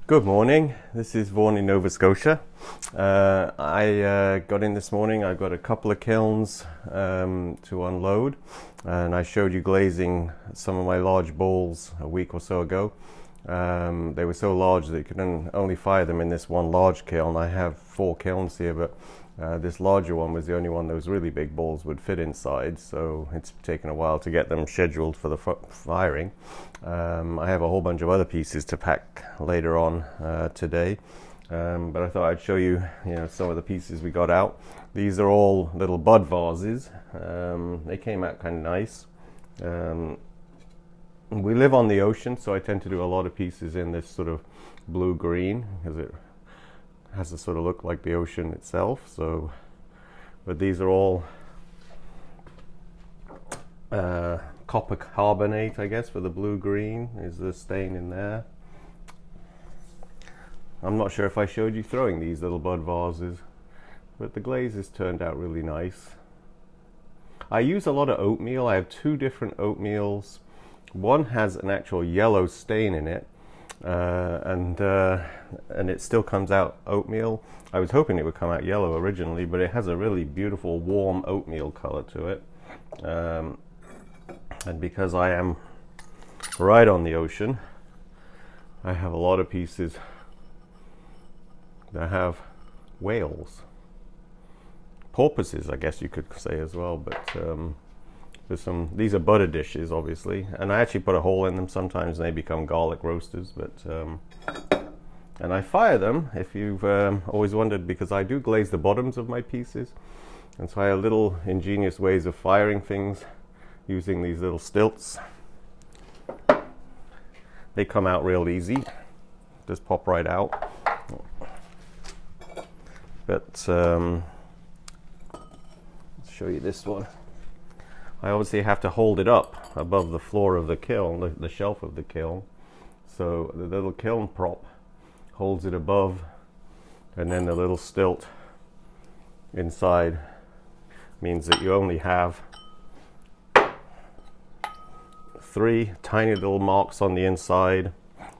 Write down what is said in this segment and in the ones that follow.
Good morning. This is Vaughan in Nova Scotia. I got in this morning. I've got a couple of kilns to unload, and I showed you glazing some of my large bowls a week or so ago. They were so large that you could only fire them in this one large kiln. I have 4 kilns here, but this larger one was the only one those really big balls would fit inside, so it's taken a while to get them scheduled for the firing. I have a whole bunch of other pieces to pack later on today, but I thought I'd show you, some of the pieces we got out. These are all little bud vases. They came out kind of nice. We live on the ocean, so I tend to do a lot of pieces in this sort of blue-green because it has a sort of look like the ocean itself. So, but these are all copper carbonate, I guess, for the blue-green is the stain in there. I'm not sure if I showed you throwing these little bud vases, but the glaze has turned out really nice. I use a lot of oatmeal. I have 2 different oatmeals. One has an actual yellow stain in it, and it still comes out oatmeal. I was hoping it would come out yellow originally, but it has a really beautiful warm oatmeal color to it. And because I am right on the ocean, I have a lot of pieces that have whales, porpoises, I guess you could say as well. But these are butter dishes, obviously, and I actually put a hole in them. Sometimes they become garlic roasters, but and I fire them, if you've always wondered, because I do glaze the bottoms of my pieces, and so I have little ingenious ways of firing things using these little stilts. They come out real easy, just pop right out. But let's show you this one. I obviously have to hold it up above the floor of the kiln, the shelf of the kiln. So the little kiln prop holds it above, and then the little stilt inside means that you only have 3 tiny little marks on the inside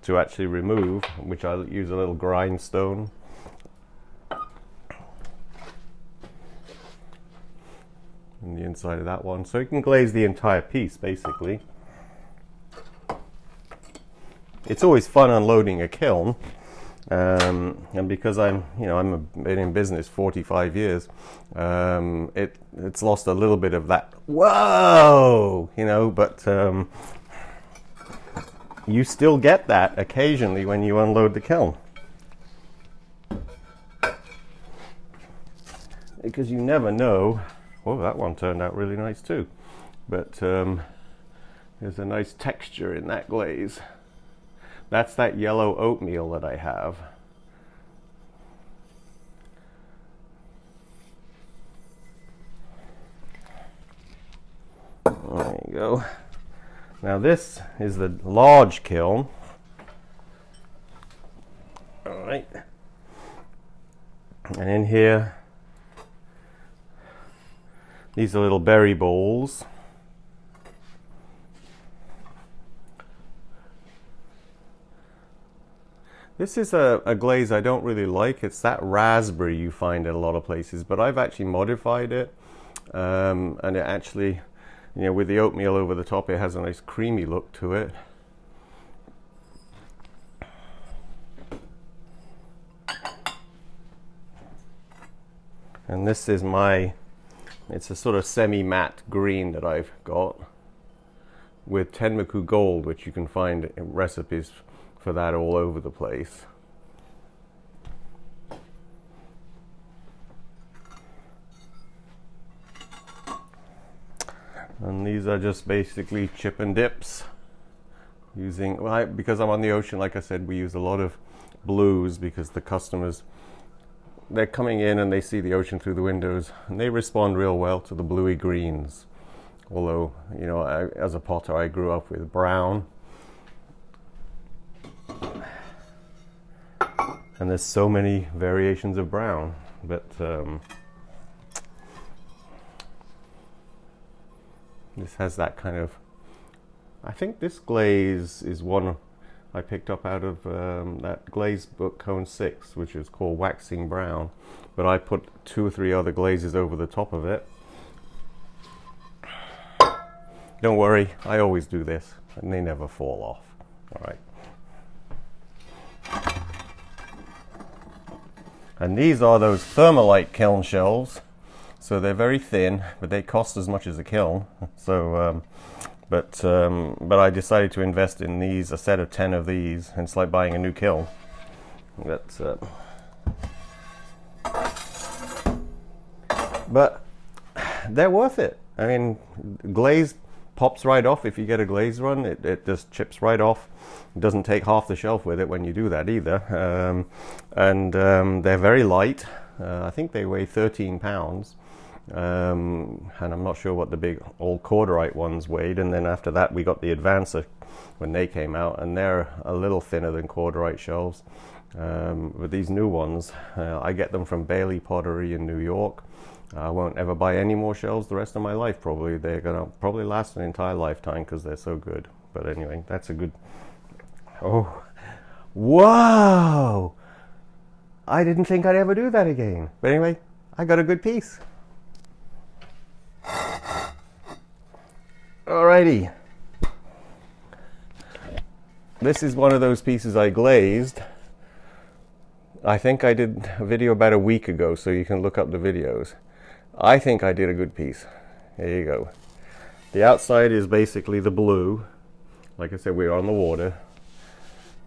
to actually remove, which I use a little grindstone. In the inside of that one, so you can glaze the entire piece basically. It's always fun unloading a kiln, and because I'm been in business 45 years, it's lost a little bit of that whoa, but you still get that occasionally when you unload the kiln, because you never know. Oh, that one turned out really nice too. But there's a nice texture in that glaze. That's that yellow oatmeal that I have. There you go. Now this is the large kiln. All right. And in here, these are little berry bowls. This is a glaze I don't really like. It's that raspberry you find in a lot of places, but I've actually modified it. And it actually, with the oatmeal over the top, it has a nice creamy look to it. And this is it's a sort of semi-matte green that I've got with Tenmoku gold, which you can find in recipes for that all over the place. And these are just basically chip and dips using, because I'm on the ocean, like I said, we use a lot of blues because the customers, they're coming in and they see the ocean through the windows, and they respond real well to the bluey greens. Although, as a potter, I grew up with brown. And there's so many variations of brown, but this has that kind of, I think this glaze is one I picked up out of that Glaze book, Cone 6, which is called Waxing Brown. But I put 2 or 3 other glazes over the top of it. Don't worry, I always do this, and they never fall off. All right. And these are those Thermalite kiln shelves. So they're very thin, but they cost as much as a kiln. So, but I decided to invest in these, a set of 10 of these, and it's like buying a new kiln. That's, but they're worth it. I mean, glaze pops right off if you get a glaze run. It just chips right off. It doesn't take half the shelf with it when you do that either. They're very light. I think they weigh 13 pounds. And I'm not sure what the big old corduroy ones weighed. And then after that we got the Advancer when they came out, and they're a little thinner than corduroy shelves. But these new ones, I get them from Bailey Pottery in New York. I won't ever buy any more shelves the rest of my life probably. They're gonna probably last an entire lifetime because they're so good. But anyway, that's a good... Oh, whoa! I didn't think I'd ever do that again. But anyway, I got a good piece. Alrighty. This is one of those pieces I glazed. I think I did a video about a week ago, so you can look up the videos. I think I did a good piece. There you go. The outside is basically the blue. Like I said, we're on the water.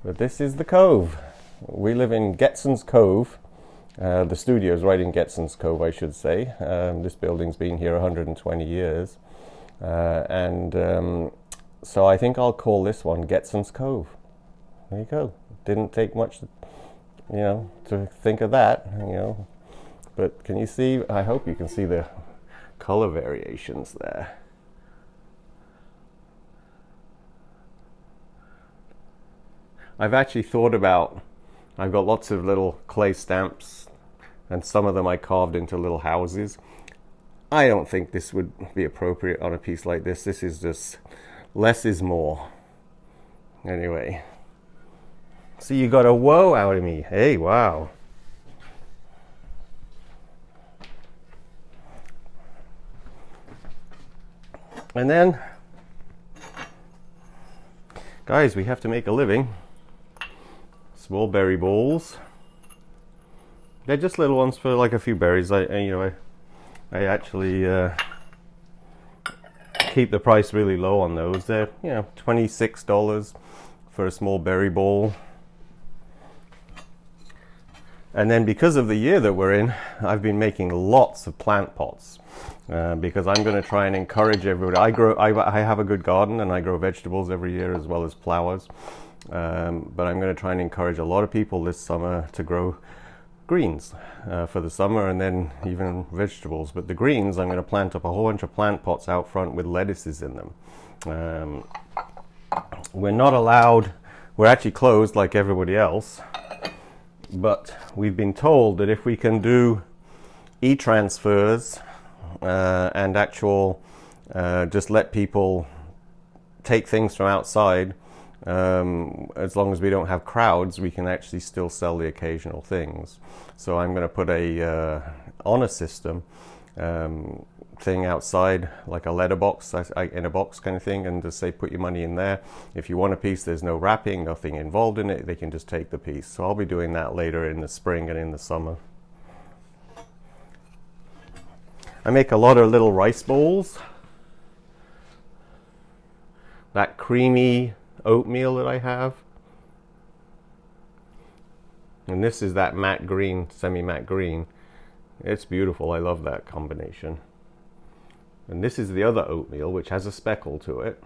But this is the cove. We live in Getson's Cove. The studio is right in Getson's Cove, I should say. This building's been here 120 years. So I think I'll call this one Getson's Cove. There you go. Didn't take much, to think of that, But can you see? I hope you can see the color variations there. I've actually thought about, I've got lots of little clay stamps, and some of them I carved into little houses. I don't think this would be appropriate on a piece like this. This is just, less is more. Anyway. So you got a whoa out of me. Hey, wow. And then, guys, we have to make a living. Small berry bowls. They're just little ones for like a few berries. I actually keep the price really low on those. They're $26 for a small berry bowl. And then because of the year that we're in, I've been making lots of plant pots because I'm going to try and encourage everybody. I have a good garden and I grow vegetables every year as well as flowers. But I'm going to try and encourage a lot of people this summer to grow greens for the summer, and then even vegetables. But the greens, I'm going to plant up a whole bunch of plant pots out front with lettuces in them. We're not allowed, we're actually closed like everybody else, but we've been told that if we can do e-transfers and actual just let people take things from outside, as long as we don't have crowds, we can actually still sell the occasional things. So I'm going to put a honor system thing outside, like a letterbox in a box kind of thing, and just say put your money in there. If you want a piece, there's no wrapping, nothing involved in it, they can just take the piece. So I'll be doing that later in the spring and in the summer. I make a lot of little rice bowls. That creamy oatmeal that I have, and this is that matte green, semi-matte green. It's beautiful. I love that combination. And this is the other oatmeal, which has a speckle to it.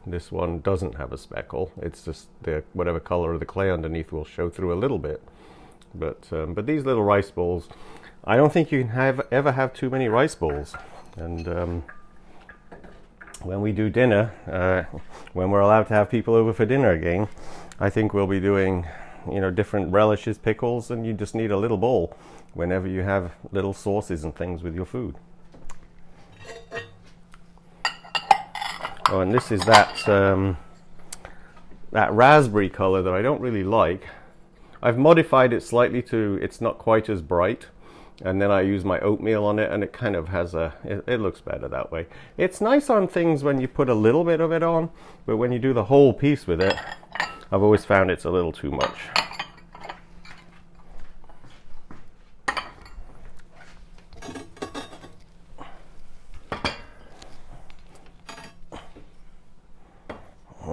This one doesn't have a speckle. It's just whatever color of the clay underneath will show through a little bit. But these little rice bowls, I don't think you can ever have too many rice bowls. And when we do dinner, when we're allowed to have people over for dinner again, I think we'll be doing, different relishes, pickles, and you just need a little bowl whenever you have little sauces and things with your food. Oh, and this is that that raspberry color that I don't really like. I've modified it slightly to it's not quite as bright, and then I use my oatmeal on it, and it kind of has it looks better that way. It's nice on things when you put a little bit of it on, but when you do the whole piece with it, I've always found it's a little too much.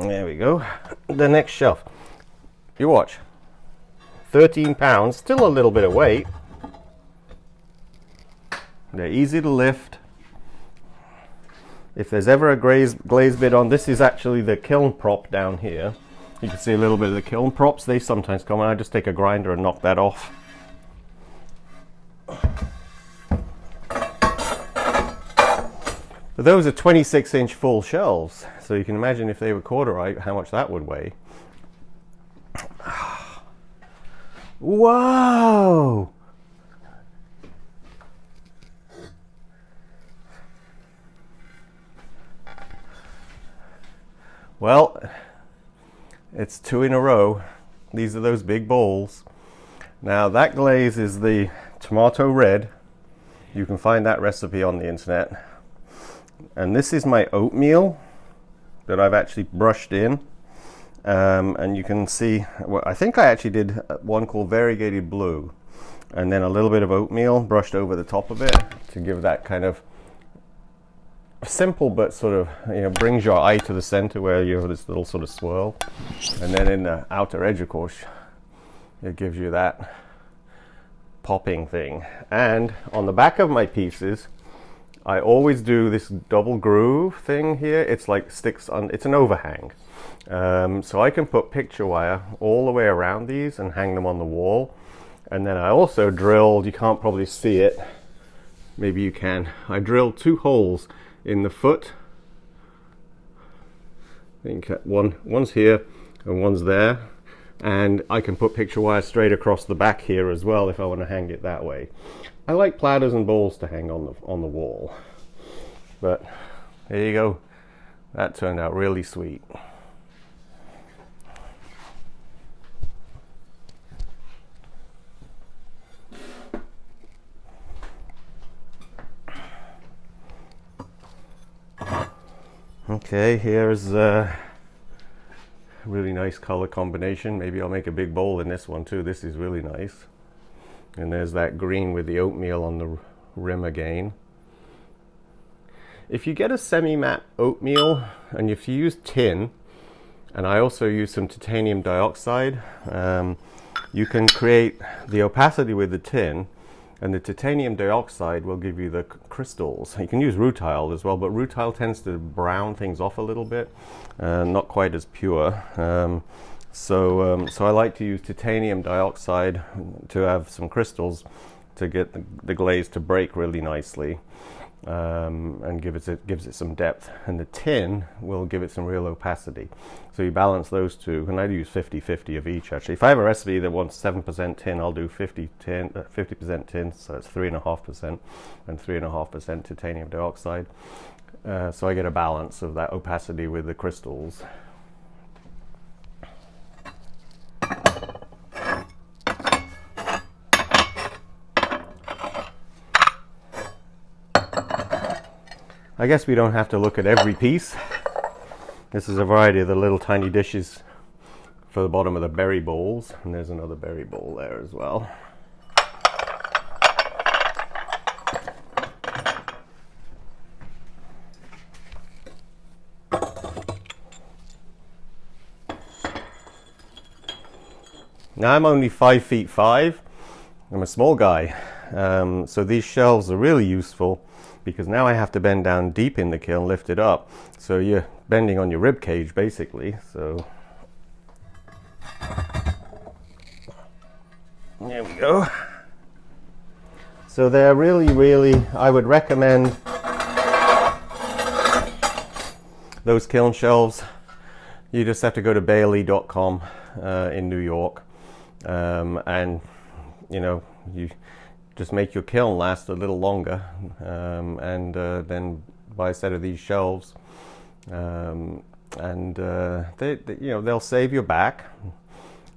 There we go. The next shelf. You watch. 13 pounds, still a little bit of weight. They're easy to lift. If there's ever a glaze bit on, this is actually the kiln prop down here. You can see a little bit of the kiln props. They sometimes come and I just take a grinder and knock that off. But those are 26-inch full shelves, so you can imagine if they were quarter-height, how much that would weigh. Whoa! Well, it's 2 in a row. These are those big bowls. Now that glaze is the tomato red. You can find that recipe on the internet. And this is my oatmeal that I've actually brushed in. And you can see, well, I think I actually did one called variegated blue, and then a little bit of oatmeal brushed over the top of it to give that kind of simple but sort of, you know, brings your eye to the center where you have this little sort of swirl, and then in the outer edge, of course, it gives you that popping thing. And on the back of my pieces, I always do this double groove thing here. It's like sticks on, it's an overhang. So I can put picture wire all the way around these and hang them on the wall. And then I also drilled, you can't probably see it, maybe you can, I drilled 2 holes in the foot. I think one's here and one's there. And I can put picture wire straight across the back here as well if I want to hang it that way. I like platters and bowls to hang on the wall. But there you go. That turned out really sweet. Okay, here's a really nice color combination. Maybe I'll make a big bowl in this one too. This is really nice. And there's that green with the oatmeal on the rim again. If you get a semi-matte oatmeal, and if you use tin, and I also use some titanium dioxide, you can create the opacity with the tin, and the titanium dioxide will give you the crystals. You can use rutile as well, but rutile tends to brown things off a little bit, not quite as pure. So I like to use titanium dioxide to have some crystals to get the glaze to break really nicely, and gives it some depth. And the tin will give it some real opacity. So you balance those two, and I use 50-50 of each actually. If I have a recipe that wants 7% tin, I'll do 50% tin, so it's 3.5%, and 3.5% titanium dioxide. So I get a balance of that opacity with the crystals. I guess we don't have to look at every piece. This is a variety of the little tiny dishes for the bottom of the berry bowls, and there's another berry bowl there as well. Now I'm only 5'5". I'm a small guy, so these shelves are really useful because now I have to bend down deep in the kiln, lift it up. So you're bending on your rib cage basically. So there we go. So they're really, I would recommend those kiln shelves. You just have to go to bailey.com in New York, and you know, you just make your kiln last a little longer, and then buy a set of these shelves. and they'll save your back.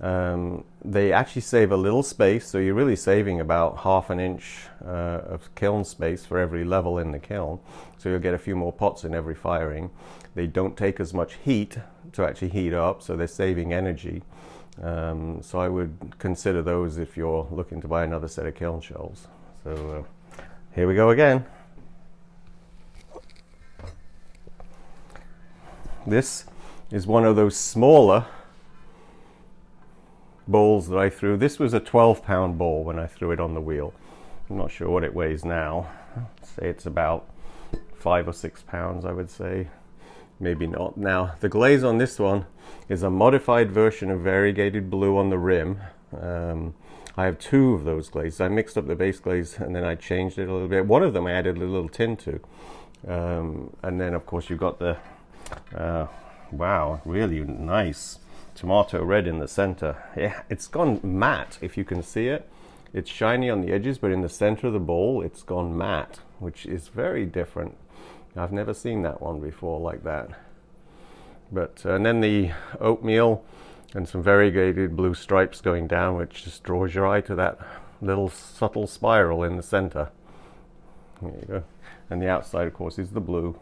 They actually save a little space, so you're really saving about half an inch of kiln space for every level in the kiln, so you'll get a few more pots in every firing. They don't take as much heat to actually heat up, so they're saving energy. So I would consider those if you're looking to buy another set of kiln shelves. So here we go again. This is one of those smaller bowls that I threw. This was a 12-pound bowl when I threw it on the wheel. I'm not sure what it weighs now. Say it's about 5 or 6 pounds, I would say. Maybe not. Now, the glaze on this one is a modified version of variegated blue on the rim. I have two of those glazes. I mixed up the base glaze and then I changed it a little bit. One of them I added a little tint to. And then, of course, you've got the wow, really nice tomato red in the center. Yeah, it's gone matte, if you can see it. It's shiny on the edges, but in the center of the bowl it's gone matte, which is very different. I've never seen that one before like that. But and then the oatmeal and some variegated blue stripes going down, which just draws your eye to that little subtle spiral in the center. There you go. And the outside, of course, is the blue.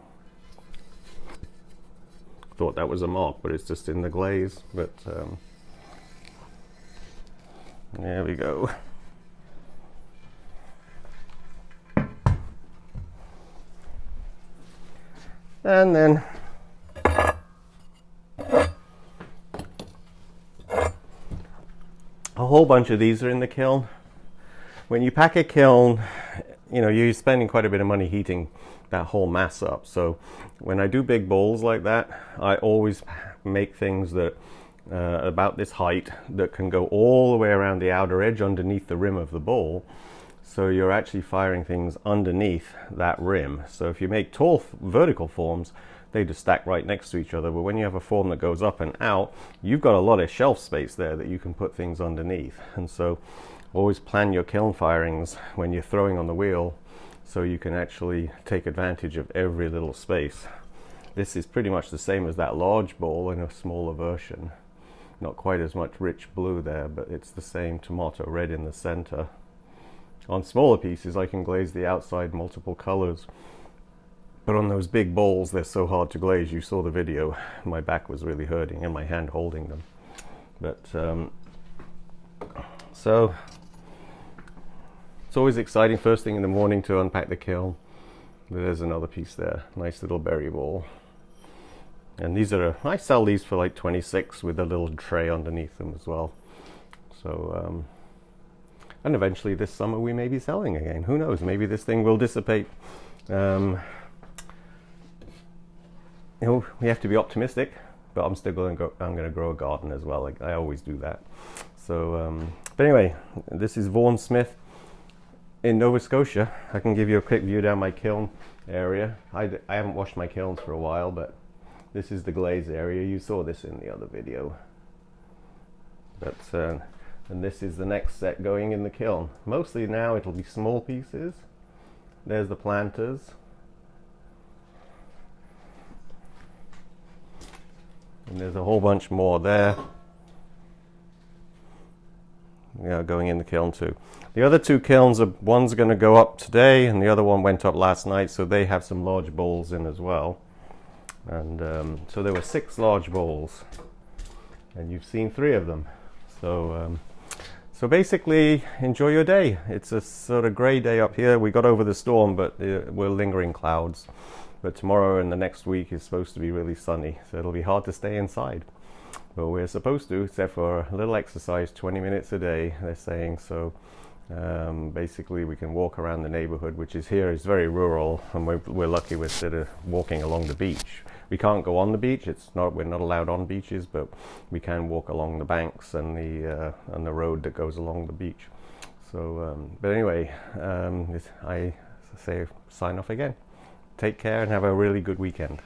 Thought that was a mark, but it's just in the glaze. But there we go. And then a whole bunch of these are in the kiln. When you pack a kiln, you're spending quite a bit of money heating that whole mass up. So when I do big bowls like that, I always make things that about this height that can go all the way around the outer edge underneath the rim of the bowl. So you're actually firing things underneath that rim. So if you make tall vertical forms, they just stack right next to each other. But when you have a form that goes up and out, you've got a lot of shelf space there that you can put things underneath. And so always plan your kiln firings when you're throwing on the wheel, so you can actually take advantage of every little space. This is pretty much the same as that large bowl in a smaller version. Not quite as much rich blue there, but it's the same tomato red in the center. On smaller pieces, I can glaze the outside multiple colors. But on those big bowls, they're so hard to glaze. You saw the video. My back was really hurting and my hand holding them. But so it's always exciting first thing in the morning to unpack the kiln. There's another piece there, nice little berry bowl. And these are, I sell these for like 26 with a little tray underneath them as well. So, and eventually this summer we may be selling again. Who knows? Maybe this thing will dissipate. We have to be optimistic, but I'm still going to grow a garden as well. Like I always do that. So, but anyway, this is Vaughan Smith in Nova Scotia. I can give you a quick view down my kiln area. I haven't washed my kilns for a while, but this is the glaze area. You saw this in the other video. But and this is the next set going in the kiln. Mostly now it'll be small pieces. There's the planters. And there's a whole bunch more there. Yeah, going in the kiln too. The other two kilns, one's going to go up today and the other one went up last night, so they have some large bowls in as well. And so there were 6 large bowls, and you've seen 3 of them. So so basically, enjoy your day. It's a sort of grey day up here. We got over the storm, but we're lingering clouds. But tomorrow and the next week is supposed to be really sunny, so it'll be hard to stay inside. But we're supposed to, except for a little exercise, 20 minutes a day, they're saying. So basically we can walk around the neighborhood, which is here is very rural, and we're lucky we're sort of walking along the beach. We can't go on the beach, we're not allowed on beaches, but we can walk along the banks and the road that goes along the beach. So but anyway, I say sign off again. Take care and have a really good weekend.